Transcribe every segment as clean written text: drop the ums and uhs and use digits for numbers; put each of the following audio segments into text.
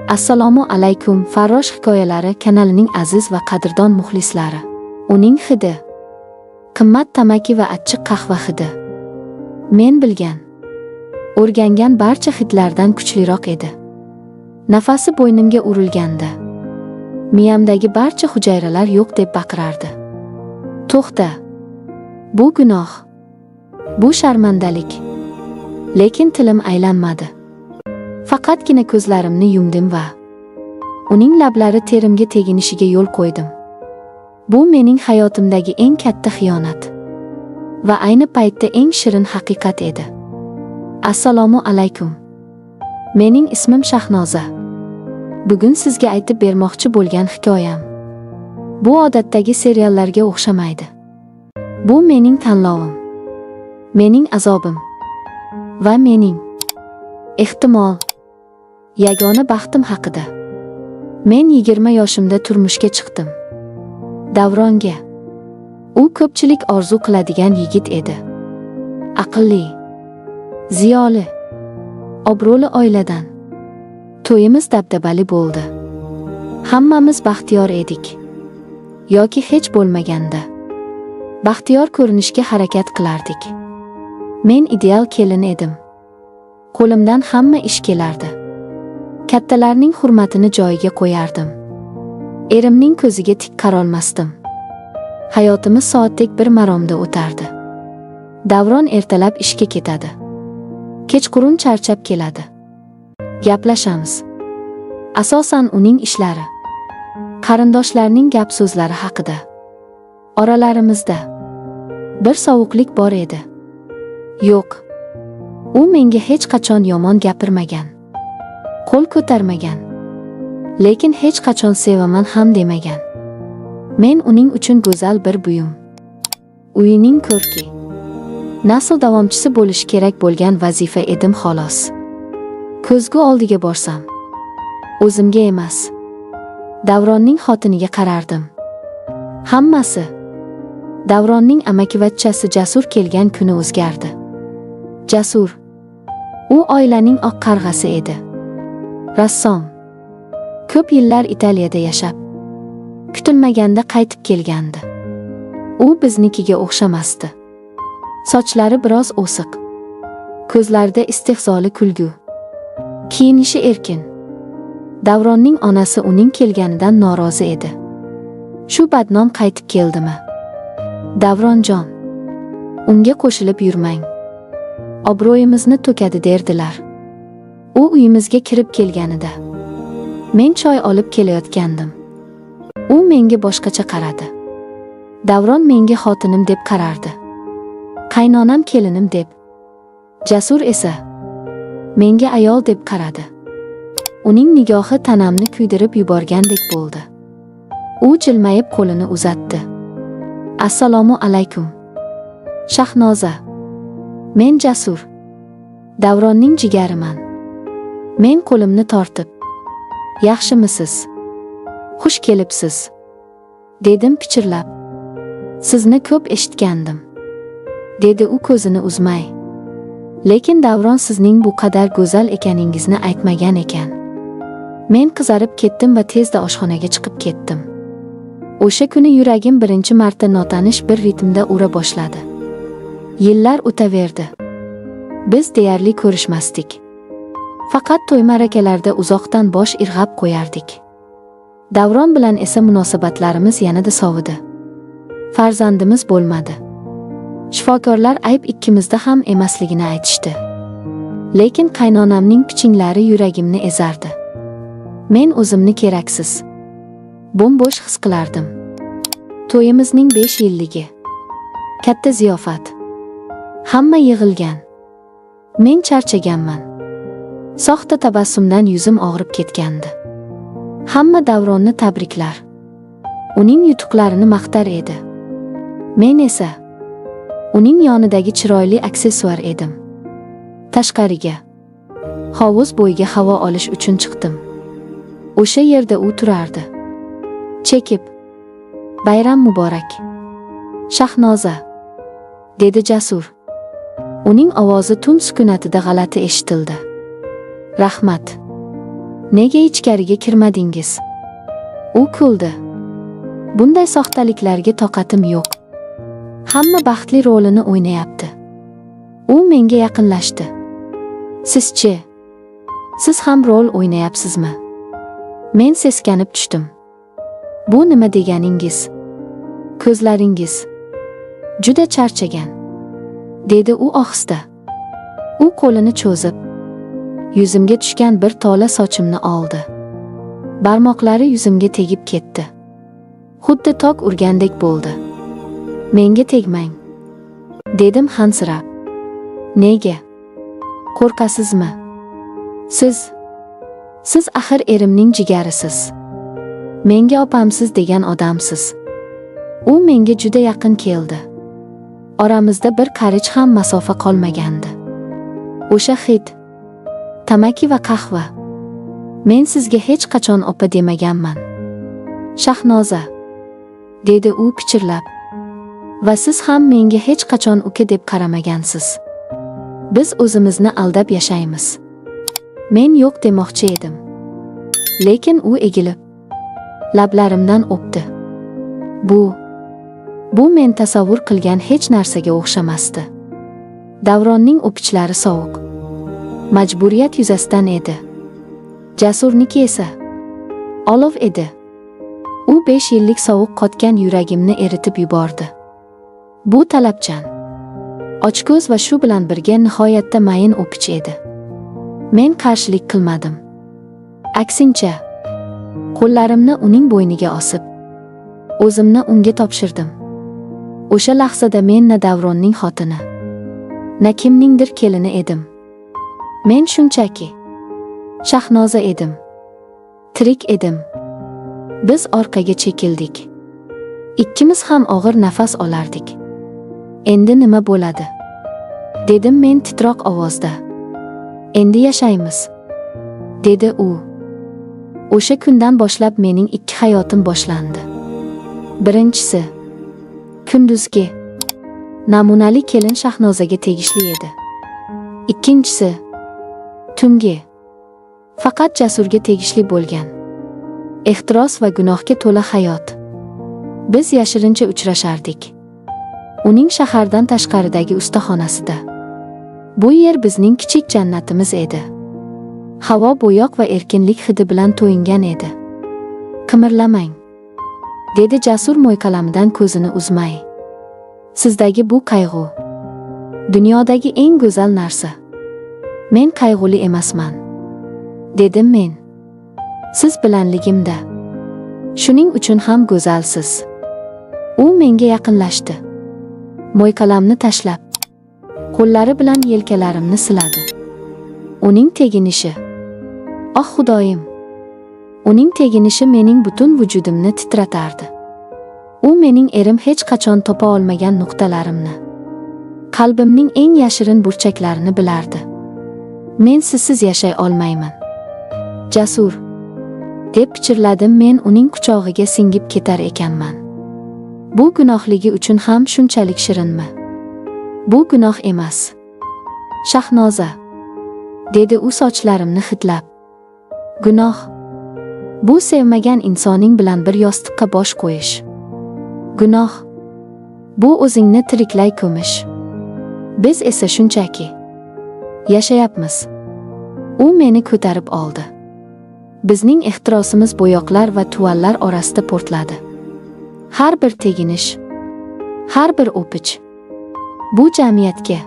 Assalomu alaykum, Farrosh hikoyalari kanalining aziz va qadrdon muxlislari. Uning hidi, qimmat tamaki va achchiq qahva hidi. Men bilgan, o'rgangan barcha hidlardan kuchliroq edi. Nafasi bo'ynimga urilganda, miyamdagi barcha hujayralar yo'q deb baqirardi. To'xta. Bu gunoh. Bu sharmandalik. Lekin tilim aylanmadi. Faqatgina ko'zlarimni yumdim va uning lablari terimga teginishiga yo'l qo'ydim. Bu mening hayotimdagi eng katta xiyonat va ayni paytda eng shirin haqiqat edi. Assalomu alaykum. Mening ismim Shahnoza. Bugun sizga aytib bermoqchi bo'lgan hikoyam bu odatdagi seriallarga o'xshamaydi. Bu mening tanlovim, mening azobim va mening ehtimol yagona baxtim haqida. Men 20 yoshimda turmushga chiqdim. Davronga. U ko'pchilik orzu qiladigan yigit edi. Aqlli, ziyoli, obro'li oiladan. To'yimiz dabdabali bo'ldi. Hammamiz baxtiyor edik. Yoki hech bo'lmaganda baxtiyor ko'rinishga harakat qilardik. Men ideal kelin edim. Qo'limdan hamma ish kelardi. Kattalarning hurmatini joyiga qo'yardim. Erimning ko'ziga tik qarolmasdim. Hayotimiz soatdek bir maromda o'tardi. Davron ertalab ishga ketadi. Kechqurun charchab keladi. Gaplashamiz. Asosan uning ishlari, qarindoshlarning gap so'zlari haqida. Oralarimizda bir sovuqlik bor edi. Yo'q. U menga hech qachon yomon gapirmagan, qo'l ko'tarmagan, lekin hech qachon sevaman ham demagan. Men uning uchun go'zal bir buyum, uyining ko'rki, nasl davomchisi bo'lish kerak bo'lgan vazifa edim xolos. Ko'zgu oldiga borsam, o'zimga emas, Davronning xotiniga qarardim. Hammasi Davronning amakivachchasi Jasur kelgan kuni o'zgardi. Jasur, u oilaning oq qarg'asi edi. Rassom. Ko'p yillar Italiyada yashab, kutilmaganda qaytib kelgandi. U biznikiga o'xshamasdi. Sochlari biroz o'siq, ko'zlarida istehzoli kulgu, kiyinishi erkin. Davronning onasi uning kelganidan norozi edi. Shu badnom qaytib keldimi? Davronjon, unga qo'shilib yurmang. Obro'yimizni to'kadi derdilar. U uyimizga kirib kelganida men choy olib kelayotgandim. U menga boshqacha qaradi. Davron menga xotinim deb qarardi, qaynonam kelinim deb. Jasur esa menga ayol deb qaradi. Uning nigohi tanamni kuydirib yuborgandek bo'ldi. U jilmayib qo'lini uzatdi. Assalomu alaykum. Shahnoza. Men Jasur, Davronning jigariman. Men qo'limni tortib, yaxshimisiz? Xush kelibsiz, dedim pichirlab. Sizni ko'p eshitgandim, dedi u ko'zini uzmay. Lekin Davron sizning bu qadar go'zal ekaningizni aytmagan ekan. Men qizarib ketdim va tezda oshxonaga chiqib ketdim. O'sha kuni yuragim birinchi marta notanish bir ritmda ura boshladi. Yillar o'taverdi. Biz deyarli ko'rishmasdik. Faqat to'y ma'rakalarda uzoqdan bosh irg'ab qo'yardik. Davron bilan esa munosabatlarimiz yanada sovidi. Farzandimiz bo'lmadi. Shifokorlar ayb ikkimizda ham emasligini aytishdi. Lekin qaynonamning pichinglari yuragimni ezardi. Men o'zimni keraksiz, bo'm-bo'sh his qilardim. To'yimizning 5 yilligi. Katta ziyofat. Hamma yig'ilgan. Men charchaganman. Soxta tabassumdan yuzim og'rib ketgandi. Hamma Davronni tabriklar, uning yutuqlarini maqtar edi. Men esa uning yonidagi chiroyli aksessuar edim. Tashqariga, hovuz bo'yiga havo olish uchun chiqdim. O'sha yerda u turardi, chekib. Bayram muborak, Shahnoza, dedi Jasur. Uning ovozi tun sukunatida g'alati eshitildi. Rahmat. Nega ichkariga kirmadingiz? U kuldi. Bunday soxtaliklarga toqatim yo'q. Hamma baxtli rolini o'ynayapti. U menga yaqinlashdi. Siz-chi? Siz ham rol o'ynayapsizmi? Men seskanib tushdim. Bu nima deganingiz? Ko'zlaringiz juda charchagan, dedi u ohista. U qo'lini cho'zib, yuzimga tushgan bir tola sochimni oldi. Barmoqlari yuzimga tegib ketdi. Xuddi tok urgandek bo'ldi. Menga tegmang, dedim hansirab. Nega? Qo'rqasizmi? Siz axir erimning jigarisiz. Menga opamsiz degan odamsiz. U menga juda yaqin keldi. Oramizda bir qarich ham masofa qolmagandi. O'sha hid, tamaki va qahva. Men sizga hech qachon opa demaganman. Shahnoza, dedi u pichirlab. Va siz ham menga hech qachon uka deb qaramagansiz. Biz o'zimizni aldab yashaymiz. Men yo'q demoqchi edim. Lekin u egilib, lablarimdan o'pdi. Bu men tasavvur qilgan hech narsaga o'xshamasdi. Davronning o'pichlari sovuq, majburiyat yuzasidan edi. Jasurniki esa olov edi. U 5 yillik sovuq qotgan yuragimni eritib yubordi. Bu talabchan, ochko'z va shu bilan birga nihoyatda mayin o'pich edi. Men qarshilik qilmadim. Aksincha, qo'llarimni uning bo'yniga osib, o'zimni unga topshirdim. O'sha lahzada men na Davronning xotini, na kimningdir kelini edim. Men shunchaki Shahnoza edim. Tirik edim. Biz orqaga chekildik. Ikkimiz ham og'ir nafas olardik. Endi nima bo'ladi? Dedim men titroq ovozda. Endi yashaymiz, dedi u. O'sha kundan boshlab mening 2 hayotim boshlandi. Birinchisi, kunduzgi, namunali kelin Shahnozaga tegishli edi. Ikkinchisi, tungi, faqat Jasurga tegishli bo'lgan. Ehtiros va gunohga to'la hayot. Biz yashirincha uchrashardik. Uning shahardan tashqaridagi ustaxonasida. Bu yer bizning kichik jannatimiz edi. Havo bo'yoq va erkinlik hidi bilan to'yingan edi. Qimirlamang, dedi Jasur mo'yqalamdan ko'zini uzmay. Sizdagi bu qayg'u dunyodagi eng go'zal narsa. Men qayg'uli emasman, dedim men. Siz bilanligimda. Shuning uchun ham go'zalsiz. U menga yaqinlashdi. Mo'yqalamni tashlab, qo'llari bilan yelkalarimni siladi. Uning teginishi. Oh Xudoyim. Uning teginishi mening butun vujudimni titratardi. U mening erim hech qachon topa olmagan nuqtalarimni, qalbimning eng yashirin burchaklarini bilardi. Men sizsiz yashay olmayman. Jasur, deb pichirladim men uning quchog'iga singib ketar ekanman. Bu gunohligi uchun ham shunchalik shirinmi? Bu gunoh emas. Shahnoza, dedi u sochlarimni hidlab. Gunoh bu sevmagan insoning bilan bir yostiqqa bosh qo'yish. Gunoh bu o'zingni tiriklay ko'mish. Biz esa shunchaki yashayapmiz. U meni ko'tarib oldi. Bizning ehtirosimiz bo'yoqlar va tuvallar orasida portladi. Har bir teginish, har bir o'pich bu jamiyatga,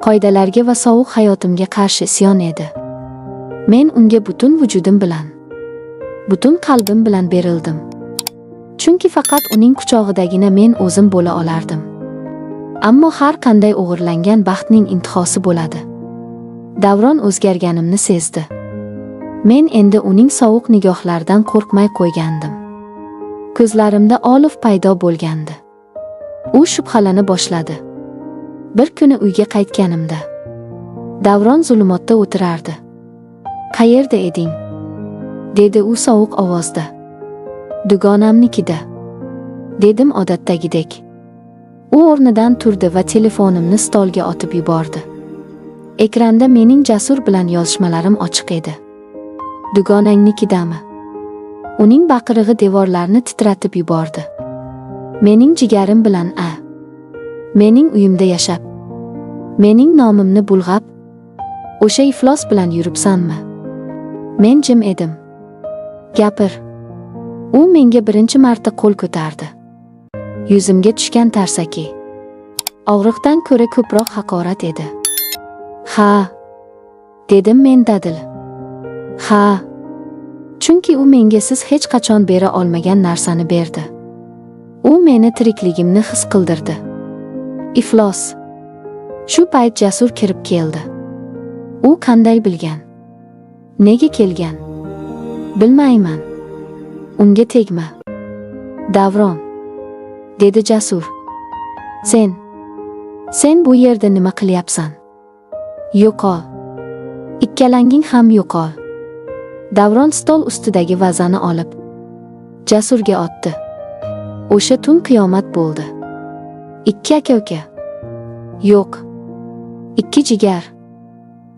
qoidalarga va sovuq hayotimga qarshi isyon edi. Men unga butun vujudim bilan, butun qalbim bilan berildim. Chunki faqat uning quchog'idagina men o'zim bo'la olardim. Ammo har qanday o'g'irlangan baxtning intihosi bo'ladi. Davron o'zgarganimni sezdi. Men endi uning sovuq nigohlaridan qo'rqmay qo'ygandim. Ko'zlarimda olov paydo bo'lgandi. U shubhalana boshladi. Bir kuni uyga qaytganimda Davron zulumotda o'tirardi. Qayerda eding? Dedi u sovuq ovozda. Dugonamnikida, dedim odatdagidek. U o'rnidan turdi va telefonimni stolga otib yubordi. Ekranda mening Jasur bilan yozishmalarim ochiq edi. Dugonangnikidami? Uning baqirig'i devorlarni titratib yubordi. Mening jigarim bilan mening uyimda yashab, mening nomimni bulg'ab, o'sha iflos bilan yuribsanmi? Men jim edim. Gapir. U menga birinchi marta qo'l ko'tardi. Yuzimga tushgan tarsaki og'riqdan ko'ra ko'proq haqorat edi. Ha, dedim men dadil. Ha, chunki u menga siz hech qachon bera olmagan narsani berdi. U meni tirikligimni his qildirdi. Iflos. Shu payt Jasur kirib keldi. U qanday bilgan? Nega kelgan? Bilmayman. Unga tegma. Davron, dedi Jasur. Sen bu yerda nima qilyapsan? Yo'qol. Ikkalanging ham yo'qol. Davron stol ustidagi vazani olib Jasurga otdi. O'sha tun qiyomat bo'ldi. Ikki aka-uka. Yo'q. Ikki jigar.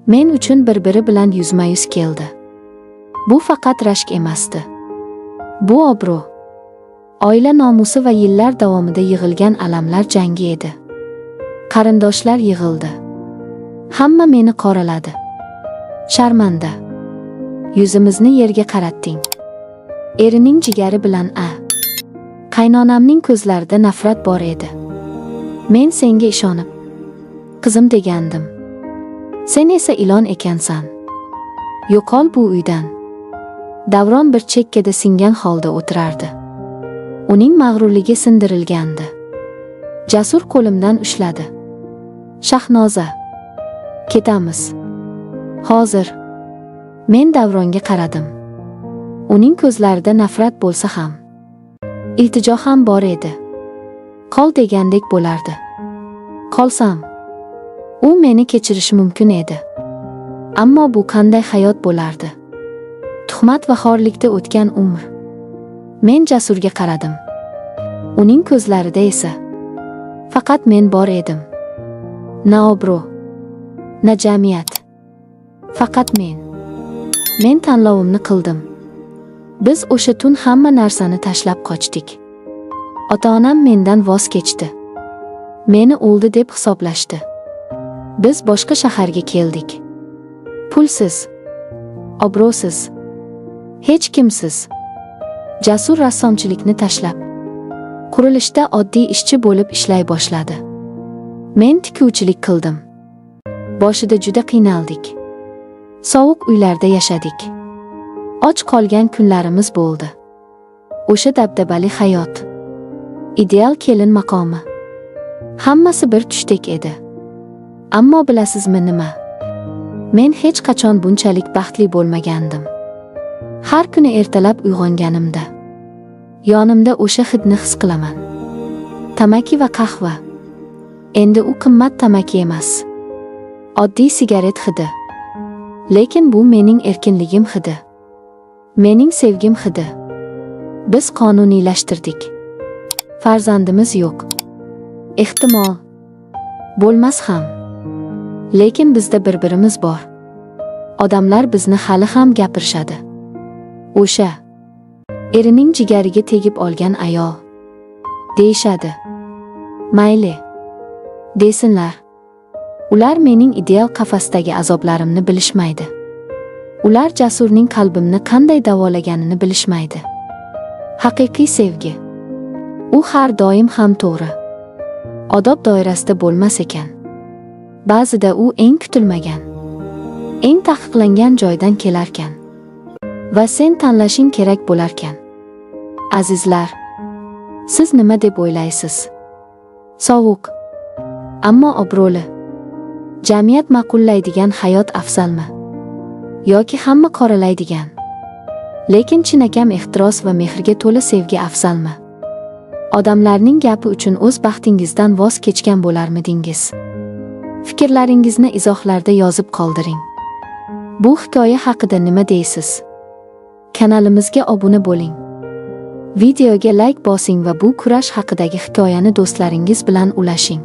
Men uchun bir-biri bilan yuzma-yuz keldi. Bu faqat rashk emasdi. Bu obro', oila nomusi va yillar davomida yig'ilgan alamlar jangi edi. Qarindoshlar yig'ildi. Hamma meni qoraladi. Sharmanda. Yuzimizni yerga qaratding. Erining jigari bilan qaynonamning ko'zlarida nafrat bor edi. Men senga ishonib, qizim degandim. Sen esa ilon ekansan. Yo'qol bu uydan. Davron bir chekkada singan holda o'tirardi. Uning mag'rurligi sindirilgandi. Jasur qo'limdan ushladi. Shahnoza, ketamiz. Hozir. Men Davronga qaradim. Uning ko'zlarida nafrat bo'lsa ham, iltijo ham bor edi. Qol degandek bo'lardi. Qolsam, u meni kechirishi mumkin edi. Ammo bu qanday hayot bo'lardi? Tuhmat va xorlikda o'tgan umr. Men Jasurga qaradim. Uning ko'zlarida esa faqat men bor edim. Na obro', na jamiyat. Faqat men. Men tanlovimni qildim. Biz o'sha tun hamma narsani tashlab qochdik. Ota-onam mendan voz kechdi. Meni o'ldi deb hisoblashdi. Biz boshqa shaharga keldik. Pulsiz, obro'siz, hech kimsiz. Jasur rassomchilikni tashlab, qurilishda oddiy ishchi bo'lib ishlay boshladi. Men tikuvchilik qildim. Boshida juda qiynaldik. Sovuq uylarda yashadik. Och qolgan kunlarimiz bo'ldi. O'sha dabdabali hayot, ideal kelin maqomi, hammasi bir tushdek edi. Ammo bilasizmi nima? Men hech qachon bunchalik baxtli bo'lmagandim. Har kuni ertalab uyg'onganimda yonimda o'sha hidni his qilaman. Tamaki va qahva. Endi u qimmat tamaki emas. Oddiy sigaret hidi. Lekin bu mening erkinligim hidi. Mening sevgim hidi. Biz qonuniylashtirdik. Farzandimiz yo'q. Ehtimol bo'lmas ham. Lekin bizda bir-birimiz bor. Odamlar bizni hali ham gapirishadi. O'sha erining jigariga tegib olgan ayol deyishadi. Mayli, desinlar. Ular mening ideal qafasdagi azoblarimni bilishmaydi. Ular Jasurning qalbimni qanday davolaganini bilishmaydi. Haqiqiy sevgi, u har doim ham to'g'ri, odob doirasida bo'lmas ekan. Ba'zida u eng kutilmagan, eng taqiqlangan joydan kelarkan va sen tanlashing kerak bo'larkan. Azizlar, siz nima deb o'ylaysiz? Sovuq, ammo obro'li, jamiyat ma'qullaydigan hayot afzalmi? Yoki hamma qoralaydigan, lekin chinakam ehtiros va mehrga to'la sevgi afzalmi? Odamlarning gapi uchun o'z baxtingizdan voz kechgan bo'larmidingiz? Fikrlaringizni izohlarda yozib qoldiring. Bu hikoya haqida nima deysiz? Kanalimizga obuna bo'ling. Videoga like bosing va bu kurash haqidagi hikoyani do'stlaringiz bilan ulashing.